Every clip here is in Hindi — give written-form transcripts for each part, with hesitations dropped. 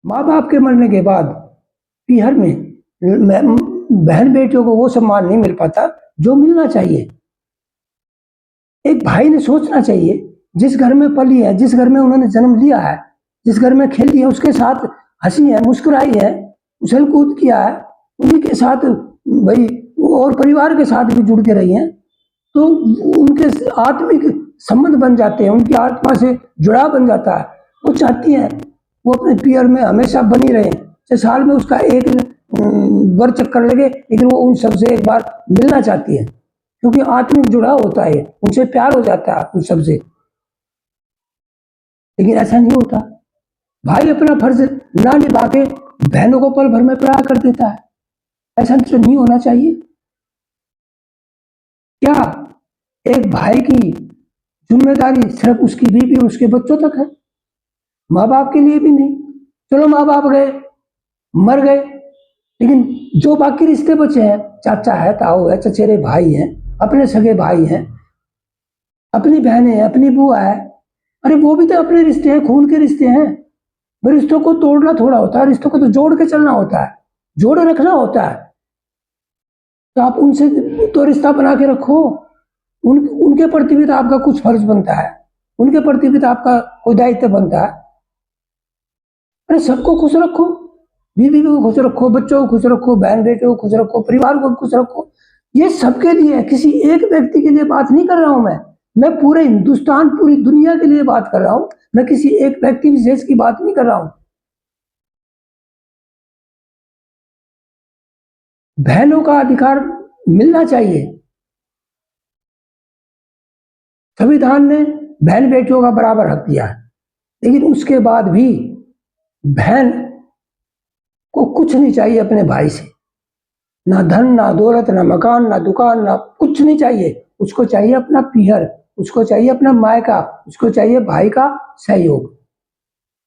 माँ बाप के मरने के बाद पीहर में बहन बेटियों को वो सम्मान नहीं मिल पाता जो मिलना चाहिए। एक भाई ने सोचना चाहिए, जिस घर में पली है, जिस घर में उन्होंने जन्म लिया है, जिस घर में खेली है, उसके साथ हंसी है, मुस्कुराई है, उछल कूद किया है, उन्हीं के साथ भाई और परिवार के साथ भी जुड़ के रही हैं, तो उनके आत्मिक संबंध बन जाते हैं, उनकी आत्मा से जुड़ाव बन जाता है। वो चाहती हैं वो अपने पियर में हमेशा बनी रहे, चाहे साल में उसका एक बार चक्कर लगे, लेकिन वो उन सबसे एक बार मिलना चाहती है, क्योंकि आत्मिक जुड़ाव होता है, उनसे प्यार हो जाता है उन सबसे। लेकिन ऐसा नहीं होता, भाई अपना फर्ज ना निभा के बहनों को पल भर में प्यार कर देता है। ऐसा तो नहीं होना चाहिए। क्या एक भाई की जिम्मेदारी सिर्फ उसकी बीवी और उसके बच्चों तक है, माँ बाप के लिए भी नहीं? चलो माँ बाप गए, मर गए, लेकिन जो बाकी रिश्ते बचे हैं, चाचा है, ताऊ है, चचेरे भाई हैं, अपने सगे भाई हैं, अपनी बहनें हैं, अपनी बुआ है, अरे वो भी तो अपने रिश्ते हैं, खून के रिश्ते हैं। रिश्तों को तोड़ना थोड़ा होता है, रिश्तों को तो जोड़ के चलना होता है, जोड़ रखना होता है। तो आप उनसे तो रिश्ता बना के रखो, उनके प्रति भी तो आपका कुछ फर्ज बनता है, उनके प्रति भी तो आपका कोई दायित्व बनता है। अरे सबको खुश रखो, बीवी को खुश रखो, बच्चों को खुश रखो, बहन बेटे को खुश रखो, परिवार को खुश रखो। ये सबके लिए है, किसी एक व्यक्ति के लिए बात नहीं कर रहा हूं मैं पूरे हिंदुस्तान, पूरी दुनिया के लिए बात कर रहा हूं, मैं किसी एक व्यक्ति विशेष की बात नहीं कर रहा हूं। बहनों का अधिकार मिलना चाहिए। संविधान ने बहन बेटियों का बराबर हक दिया है, लेकिन उसके बाद भी बहन को कुछ नहीं चाहिए अपने भाई से, ना धन, ना दौलत, ना मकान, ना दुकान, ना कुछ नहीं चाहिए। उसको चाहिए अपना पीहर, उसको चाहिए अपना मायका, उसको चाहिए भाई का सहयोग,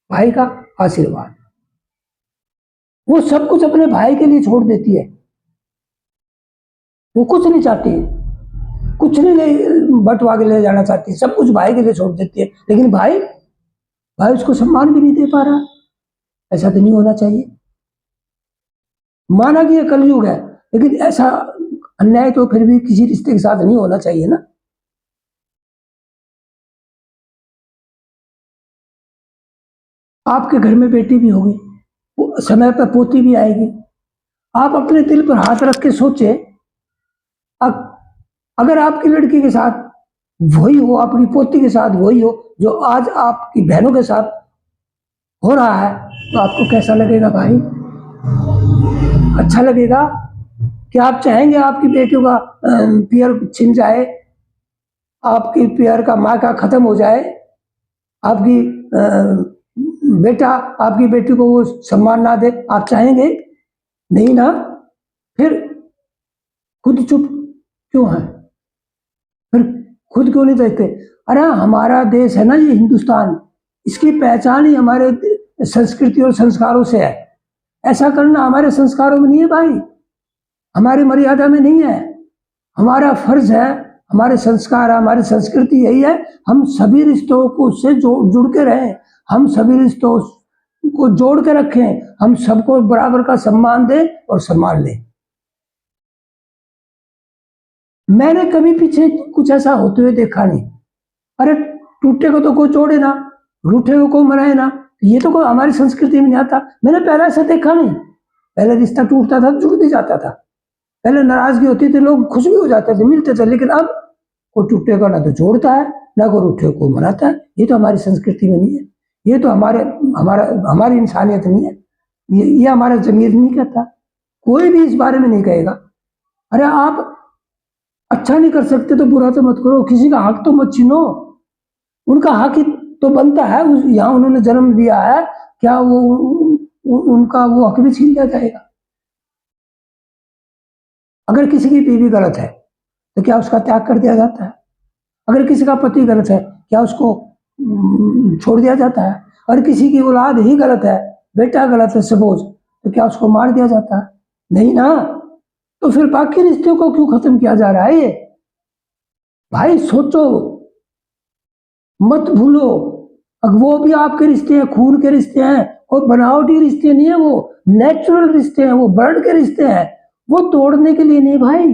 भाई का आशीर्वाद। वो सब कुछ अपने भाई के लिए छोड़ देती है, वो कुछ नहीं चाहती, कुछ नहीं ले बंटवा के ले जाना चाहती, सब कुछ भाई के लिए छोड़ देती है। लेकिन भाई भाई उसको सम्मान भी नहीं दे पा रहा। ऐसा तो नहीं होना चाहिए। माना कि ये कलयुग है, लेकिन ऐसा अन्याय तो फिर भी किसी रिश्ते के साथ नहीं होना चाहिए ना। आपके घर में बेटी भी होगी, समय पर पोती भी आएगी। आप अपने दिल पर हाथ रख के सोचे, अगर आपकी लड़की के साथ वही हो, आपकी पोती के साथ वही हो जो आज आपकी बहनों के साथ हो रहा है, तो आपको कैसा लगेगा भाई? अच्छा लगेगा? क्या आप चाहेंगे आपकी बेटियों का पियर छिन जाए, आपकी पियर का माँ का खत्म हो जाए, आपकी बेटा आपकी बेटी को वो सम्मान ना दे? आप चाहेंगे? नहीं ना। फिर खुद चुप क्यों है? फिर खुद क्यों नहीं देखते? अरे हमारा देश है ना ये हिंदुस्तान, इसकी पहचान ही हमारे संस्कृति और संस्कारों से है। ऐसा करना हमारे संस्कारों में नहीं है भाई, हमारी मर्यादा में नहीं है। हमारा फर्ज है, हमारे संस्कार, हमारी संस्कृति यही है, हम सभी रिश्तों को से जुड़ के रहें, हम सभी रिश्तों को जोड़ के रखें, हम सबको बराबर का सम्मान दें और सम्मान लें। मैंने कभी पीछे कुछ ऐसा होते हुए देखा नहीं। अरे टूटे को तो कोई जोड़े ना, रूठे को कोई मनाए ना, ये तो कोई हमारी संस्कृति में नहीं आता। मैंने पहले ऐसा देखा नहीं। पहले रिश्ता टूटता था, जुड़ भी जाता था, पहले नाराजगी होती थी, लोग खुश भी हो जाते थे, मिलते थे। लेकिन अब कोई टूटे को ना तो जोड़ता है, ना कोई रूठे को मनाता है। ये तो हमारी संस्कृति में नहीं है, ये तो हमारी इंसानियत नहीं है, ये हमारा जमीर नहीं कहता। कोई भी इस बारे में नहीं कहेगा। अरे आप अच्छा नहीं कर सकते तो बुरा तो मत करो, किसी का हक तो मत छीनो। उनका हक ही तो बनता है, यहाँ उन्होंने जन्म दिया है, क्या वो उनका वो हक भी छीन लिया जाएगा? अगर किसी की बीवी गलत है तो क्या उसका त्याग कर दिया जाता है? अगर किसी का पति गलत है, क्या उसको छोड़ दिया जाता है? अगर किसी की औलाद ही गलत है, बेटा गलत है सपोज, तो क्या उसको मार दिया जाता है? नहीं ना। तो फिर बाकी रिश्तों को क्यों खत्म किया जा रहा है? ये भाई सोचो, मत भूलो, अब वो भी आपके रिश्ते हैं, खून के रिश्ते हैं, कोई बनावटी रिश्ते नहीं है, वो नेचुरल रिश्ते हैं, वो ब्लड के रिश्ते हैं। वो तोड़ने के लिए नहीं भाई,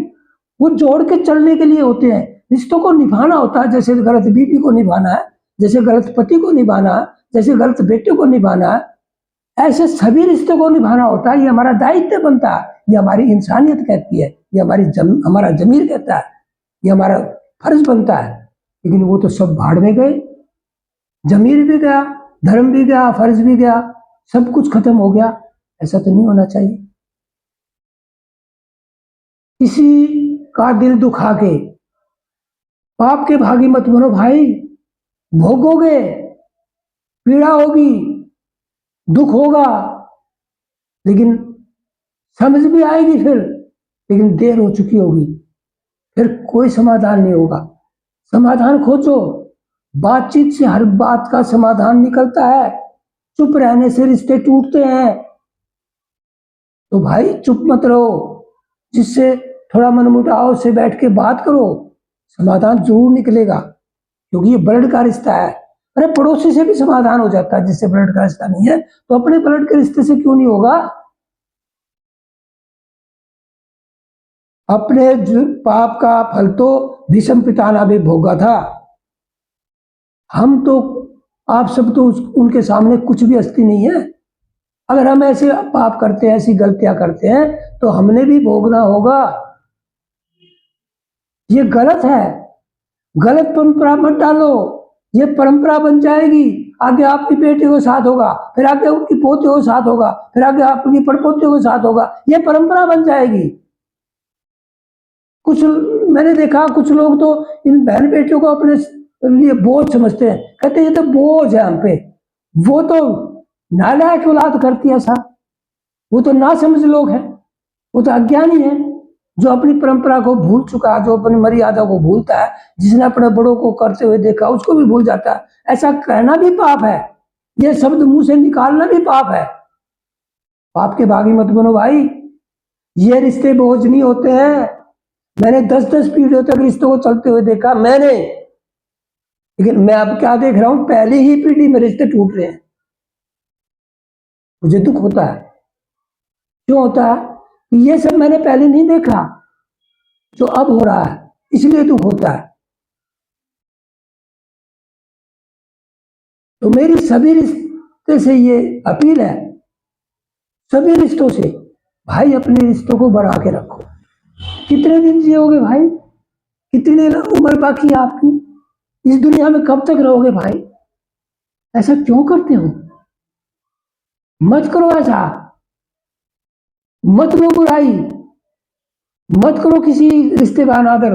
वो जोड़ के चलने के लिए होते हैं। रिश्तों को निभाना होता है, जैसे गलत बीवी को निभाना है, जैसे गलत पति को निभाना है, जैसे गलत बेटे को निभाना है, ऐसे सभी रिश्तों को निभाना होता है। ये हमारा दायित्व बनता है, ये हमारी इंसानियत कहती है, ये हमारा जमीर कहता है, ये हमारा फर्ज बनता है। लेकिन वो तो सब भाड़ में गए, जमीर भी गया, धर्म भी गया, फर्ज भी गया, सब कुछ खत्म हो गया। ऐसा तो नहीं होना चाहिए। किसी का दिल दुखा के पाप के भागी मत बनो भाई, भोगोगे, पीड़ा होगी, दुख होगा, लेकिन समझ भी आएगी फिर, लेकिन देर हो चुकी होगी, फिर कोई समाधान नहीं होगा। समाधान खोजो, बातचीत से हर बात का समाधान निकलता है, चुप रहने से रिश्ते टूटते हैं। तो भाई चुप मत रहो, जिससे थोड़ा मनमुटाव से बैठ के बात करो, समाधान जरूर निकलेगा, क्योंकि ये ब्लड का रिश्ता है। अरे पड़ोसी से भी समाधान हो जाता है, जिससे ब्लड का रिश्ता नहीं है, तो अपने ब्लड के रिश्ते से क्यों नहीं होगा। अपने पाप का फल तो भीष्म पितामह भी भोगा था। हम तो, आप सब तो उनके सामने कुछ भी हस्ती नहीं है। अगर हम ऐसे पाप करते हैं, ऐसी गलतियां करते हैं, तो हमने भी भोगना होगा। ये गलत है, गलत परंपरा मत डालो, ये परंपरा बन जाएगी। आगे आपकी बेटी को साथ होगा, फिर आगे उनकी पोते को साथ होगा, फिर आगे आपकी पड़पोते को साथ होगा, ये परंपरा बन जाएगी। कुछ मैंने देखा, कुछ लोग तो इन बहन बेटियों को अपने लिए बोझ समझते हैं, कहते हैं ये तो बोझ है हम पे। वो तो नालायक औलाद करती है ऐसा, वो तो ना समझ लोग हैं, वो तो अज्ञानी है, जो अपनी परंपरा को भूल चुका, जो अपनी मर्यादा को भूलता है, जिसने अपने बड़ों को करते हुए देखा उसको भी भूल जाता है। ऐसा कहना भी पाप है, ये शब्द मुंह से निकालना भी पाप है। पाप के भागी मत बनो भाई, ये रिश्ते बोझ नहीं होते हैं। मैंने 10-10 पीढ़ियों तक रिश्तों को चलते हुए देखा मैंने, लेकिन मैं अब क्या देख रहा हूं, पहली ही पीढ़ी में रिश्ते टूट रहे हैं। मुझे दुख होता है। क्यों होता है? ये सब मैंने पहले नहीं देखा, जो अब हो रहा है, इसलिए दुख होता है। तो मेरी सभी रिश्ते से ये अपील है, सभी रिश्तों से, भाई अपने रिश्तों को बढ़ा के रखो। कितने दिन जियोगे भाई, कितनी उम्र बाकी है आपकी, इस दुनिया में कब तक रहोगे भाई? ऐसा क्यों करते हो? मत करो ऐसा, मत लो बुराई, मत करो किसी रिश्ते का अनादर,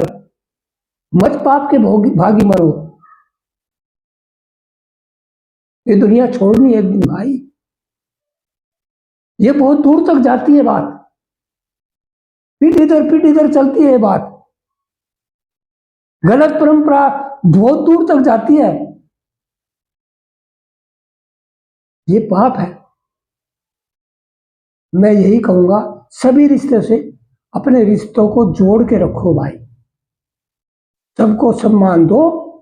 मत पाप के भागी मरो। ये दुनिया छोड़नी है एक दिन भाई, ये बहुत दूर तक जाती है बात, पीठ इधर चलती है बात, गलत परंपरा बहुत दूर तक जाती है, ये पाप है। मैं यही कहूंगा, सभी रिश्ते से अपने रिश्तों को जोड़ के रखो भाई, सबको सम्मान दो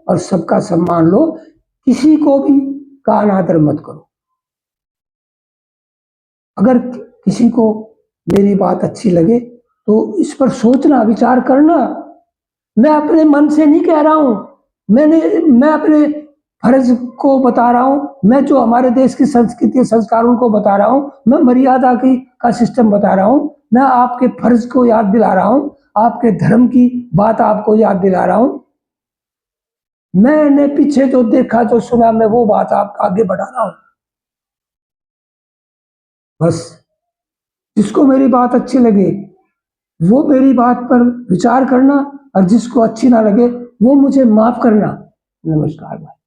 और सबका सम्मान लो, किसी को भी का अनादर मत करो। अगर किसी को मेरी बात अच्छी लगे तो इस पर सोचना, विचार करना। मैं अपने मन से नहीं कह रहा हूं, मैं अपने फर्ज को बता रहा हूं, मैं जो हमारे देश की संस्कृति संस्कारों को बता रहा हूं, मैं मर्यादा की का सिस्टम बता रहा हूं, मैं आपके फर्ज को याद दिला रहा हूं, आपके धर्म की बात आपको याद दिला रहा हूं। मैंने पीछे जो देखा, जो सुना, मैं वो बात आपको आगे बढ़ा रहा हूं। बस जिसको मेरी बात अच्छी लगे वो मेरी बात पर विचार करना, और जिसको अच्छी ना लगे वो मुझे माफ करना। नमस्कार भाई।